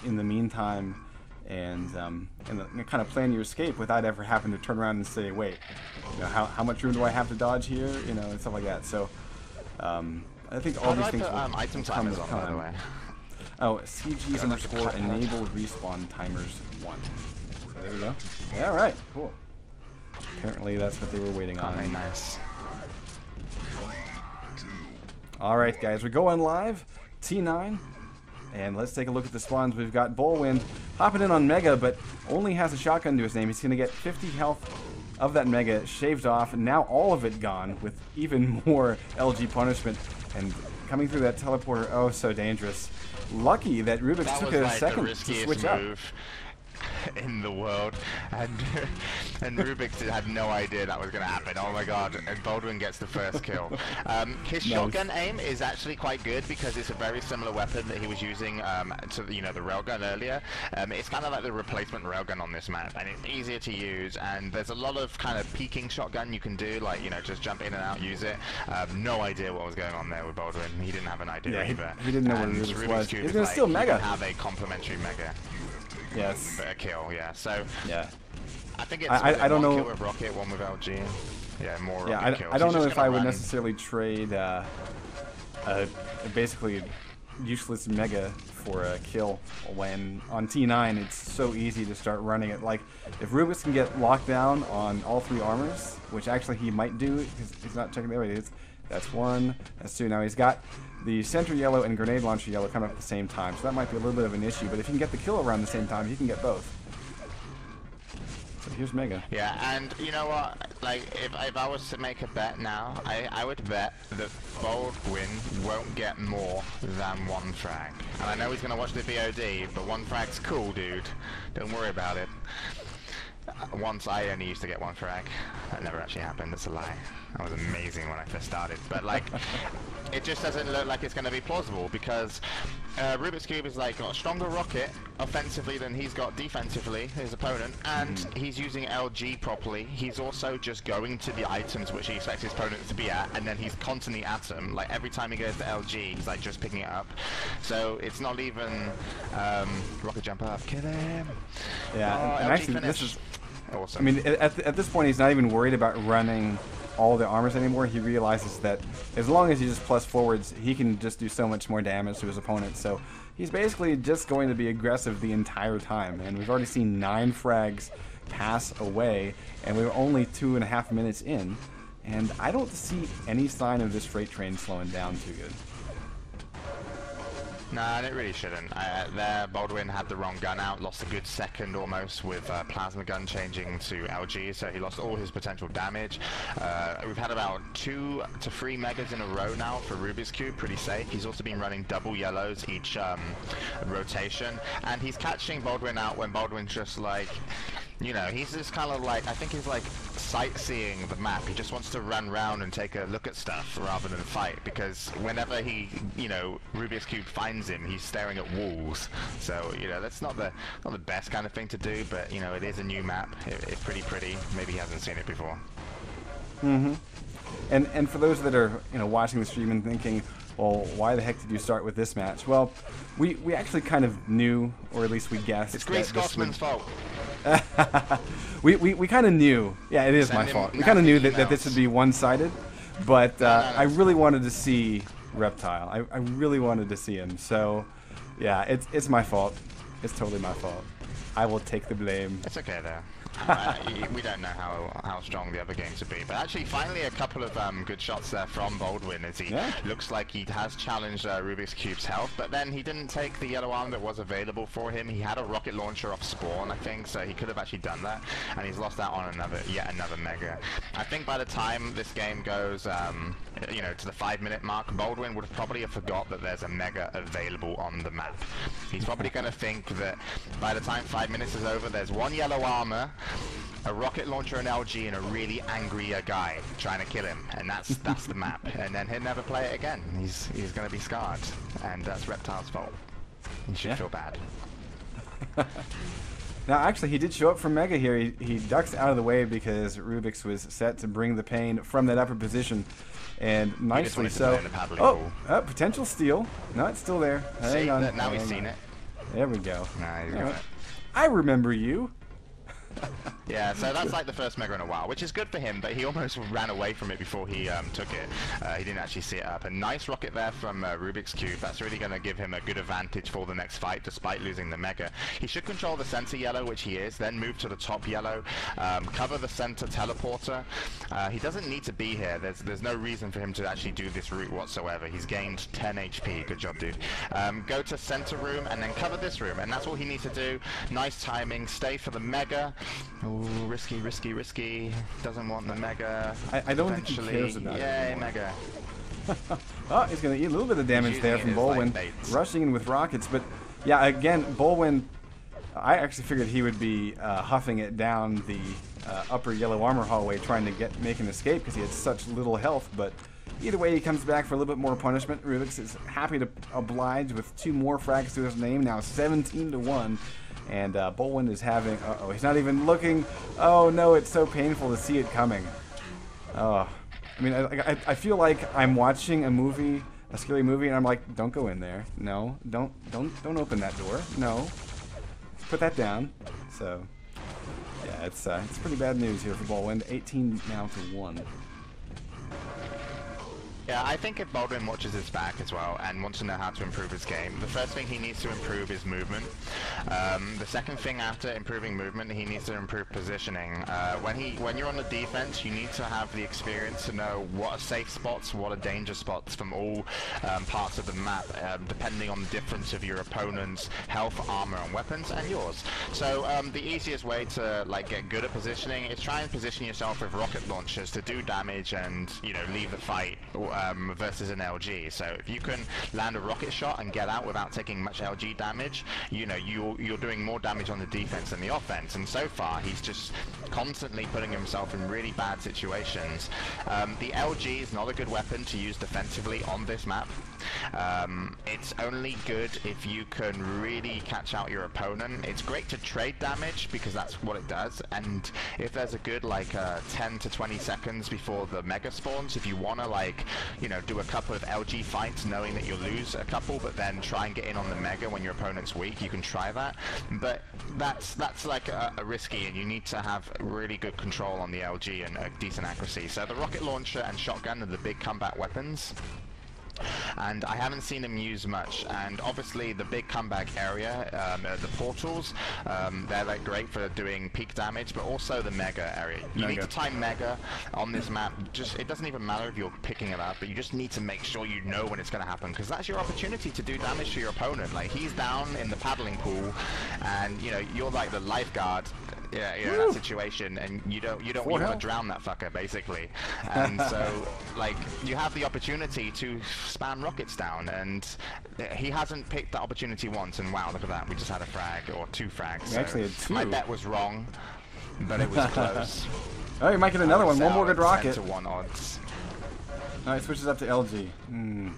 in the meantime, and kind of plan your escape without ever having to turn around and say, wait, you know, how much room do I have to dodge here, you know, and stuff like that. So I think all these things will item come timers with on, by the time. way. Oh, CG's underscore enable respawn timers 1. So there we go. Yeah, all right, cool. Apparently that's what they were waiting on. Very nice. All right, guys, we're going live. T9. And let's take a look at the spawns. We've got Bullwind hopping in on Mega, but only has a shotgun to his name. He's going to get 50 health of that Mega shaved off, and now all of it gone with even more LG punishment. And coming through that teleporter, oh, so dangerous. Lucky that Rubik's took a second to switch up. In the world, and Rubik had no idea that was going to happen. Oh my god, and Baldwin gets the first kill. His shotgun aim is actually quite good because it's a very similar weapon that he was using to, you know, the railgun earlier. It's kind of like the replacement railgun on this map, and it's easier to use, and there's a lot of kind of peeking shotgun you can do, like, you know, just jump in and out, use it. No idea what was going on there with Baldwin. He didn't have an idea either. He didn't know what Rubik was. He's going to steal Mega. Have a complementary Mega. Yes. Better kill, yeah. So yeah, I think it's I don't know. One kill with Rocket, one with LG. Yeah, more Rocket kills. I don't know if I would necessarily trade a basically useless Mega for a kill when on T9 it's so easy to start running it. Like if Rubik's can get locked down on all 3 armors, which actually he might do because he's not checking the other. That's 1, that's 2. Now he's got the center yellow and grenade launcher yellow coming up at the same time, so that might be a little bit of an issue, but if he can get the kill around the same time, he can get both. So here's Mega. Yeah, and you know what, like, if I was to make a bet now, I would bet that Baldwin won't get more than 1 frag. And I know he's going to watch the VOD, but 1 frag's cool, dude. Don't worry about it. Once I only used to get 1 frag. That never actually happened, that's a lie. That was amazing when I first started. But like, it just doesn't look like it's going to be plausible because Rubik's Cube is like got a stronger rocket offensively than he's got defensively, his opponent, and he's using LG properly. He's also just going to the items which he expects his opponent to be at, and then he's constantly at them. Like every time he goes to LG, he's like just picking it up. So it's not even rocket jump up, kill him. Yeah, and actually finish. this is awesome. I mean, at this point, he's not even worried about running all the armors anymore. He realizes that as long as he just plus forwards, he can just do so much more damage to his opponent. So he's basically just going to be aggressive the entire time. And we've already seen 9 frags pass away, and we're only 2.5 minutes in. And I don't see any sign of this freight train slowing down too good. Nah, it really shouldn't. There, Baldwin had the wrong gun out, lost a good second almost with plasma gun changing to LG, so he lost all his potential damage. We've had about 2 to 3 megas in a row now for Rubik's Cube, pretty safe. He's also been running double yellows each rotation, and he's catching Baldwin out when Baldwin's just like, you know, he's just kind of like, I think he's like sightseeing the map. He just wants to run around and take a look at stuff rather than fight, because whenever he, you know, Rubik's Cube finds him, he's staring at walls. So, you know, that's not the best kind of thing to do, but, you know, it is a new map. It's pretty. Maybe he hasn't seen it before. And for those that are, you know, watching the stream and thinking, well, why the heck did you start with this match? Well, we actually kind of knew, or at least we guessed. It's Great Scotsman's fault. we kind of knew. Yeah, it is my fault. We kind of knew that this would be one-sided, but I really wanted to see Reptile. I really wanted to see him. So, yeah, it's my fault. It's totally my fault. I will take the blame. It's okay though. We don't know how strong the other games would be, but actually finally a couple of good shots there from Baldwin as he looks like he has challenged Rubik's Cube's health, but then he didn't take the yellow arm that was available for him. He had a rocket launcher off spawn, I think, so he could have actually done that, and he's lost out on yet another mega. I think by the time this game goes you know, to the 5-minute mark, Baldwin would probably have forgot that there's a mega available on the map. He's probably going to think that by the time 5 minutes is over, there's 1 yellow armor, a rocket launcher, an LG, and a really angry guy trying to kill him, and that's the map. And then he'll never play it again. He's going to be scarred, and that's Reptile's fault. He should feel bad. Now, actually, he did show up for Mega here. He ducks out of the way because Rubik's was set to bring the pain from that upper position, and nicely so. Potential steal. No, it's still there. Hang on. Now we've seen it. There we go. Nah, he's got it. I remember you. Yeah, so that's like the first mega in a while, which is good for him, but he almost ran away from it before he took it. He didn't actually see it up. A nice rocket there from Rubik's Cube. That's really going to give him a good advantage for the next fight, despite losing the mega. He should control the center yellow, which he is, then move to the top yellow, cover the center teleporter. He doesn't need to be here. There's no reason for him to actually do this route whatsoever. He's gained 10 HP. Good job, dude. Go to center room and then cover this room, and that's all he needs to do. Nice timing. Stay for the mega. Ooh, risky, risky, risky. Doesn't want the mega. I don't think he cares about it. Yay, mega. Oh, he's going to eat a little bit of damage there from Bolwin. Like rushing in with rockets. But, yeah, again, Bolwin, I actually figured he would be huffing it down the upper yellow armor hallway trying to make an escape because he had such little health. But either way, he comes back for a little bit more punishment. Rubik's is happy to oblige with 2 more frags to his name. Now 17-1. And Bolwin is having... Uh-oh, he's not even looking. Oh, no, it's so painful to see it coming. Oh. I mean, I feel like I'm watching a movie, a scary movie, and I'm like, don't go in there. No, don't open that door. No. Put that down. So, yeah, it's pretty bad news here for Bolwin. 18 now to 1. Yeah, I think if Baldwin watches his back as well and wants to know how to improve his game, the first thing he needs to improve is movement. The second thing after improving movement, he needs to improve positioning. When you're on the defense, you need to have the experience to know what are safe spots, what are danger spots from all parts of the map, depending on the difference of your opponent's health, armor, and weapons, and yours. So the easiest way to get good at positioning is try and position yourself with rocket launchers to do damage and leave the fight. Versus an LG. So if you can land a rocket shot and get out without taking much LG damage, you're doing more damage on the defense than the offense. And so far, he's just constantly putting himself in really bad situations. The LG is not a good weapon to use defensively on this map. It's only good if you can really catch out your opponent. It's great to trade damage because that's what it does. And if there's a good 10 to 20 seconds before the mega spawns, if you want to do a couple of LG fights knowing that you'll lose a couple, but then try and get in on the mega when your opponent's weak, you can try that. But that's a risky, and you need to have really good control on the LG and a decent accuracy. So the rocket launcher and shotgun are the big combat weapons. And I haven't seen him use much. And obviously the big comeback area, the portals, they're great for doing peak damage, but also the mega area. You need to time mega on this map. It doesn't even matter if you're picking it up, but you just need to make sure you know when it's going to happen, because that's your opportunity to do damage to your opponent. He's down in the paddling pool, and you're like the lifeguard. Yeah, in that situation, and you want to drown that fucker basically, and so you have the opportunity to spam rockets down, and he hasn't picked that opportunity once. And wow, look at that, we just had a frag or 2 frags. We actually had 2. My bet was wrong, but it was close. Oh, you might get another one. One more good rocket. 10 to 1 odds. No, he switches up to LG.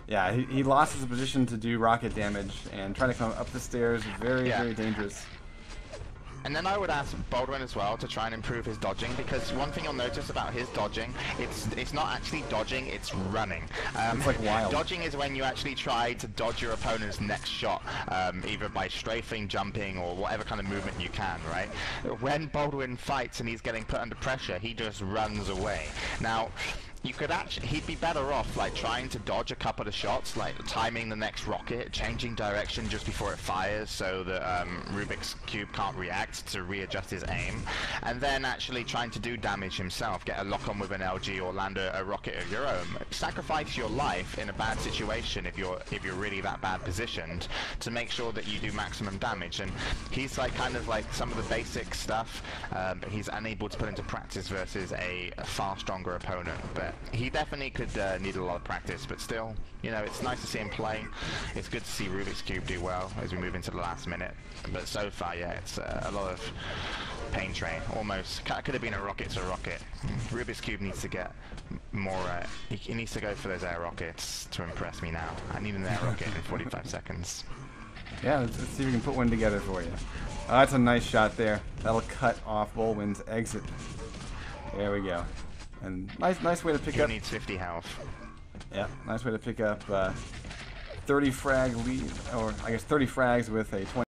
Yeah, he lost his position to do rocket damage, and trying to come up the stairs is very dangerous. And then I would ask Baldwin as well to try and improve his dodging, because one thing you'll notice about his dodging, it's not actually dodging, it's running. It's like wild. Dodging is when you actually try to dodge your opponent's next shot, either by strafing, jumping, or whatever kind of movement you can, right? When Baldwin fights and he's getting put under pressure, he just runs away. Now, he'd be better off trying to dodge a couple of shots, timing the next rocket, changing direction just before it fires so that Rubik's Cube can't react to readjust his aim, and then actually trying to do damage himself, get a lock-on with an LG or land a rocket of your own. Sacrifice your life in a bad situation if you're really that bad positioned to make sure that you do maximum damage. And he's kind of some of the basic stuff, but he's unable to put into practice versus a far stronger opponent. But he definitely could need a lot of practice, but still, it's nice to see him play. It's good to see Rubik's Cube do well as we move into the last minute. But so far, yeah, it's a lot of pain train. Almost could have been a rocket to rocket. Rubik's Cube needs to get more. He needs to go for those air rockets to impress me now. I need an air rocket in 45 seconds. Yeah, let's see if we can put one together for you. Oh, that's a nice shot there. That'll cut off Bolwin's exit. There we go. And nice way to pick up. He needs 50 health. Yeah, nice way to pick up 30 frag lead, or I guess 30 frags with a 20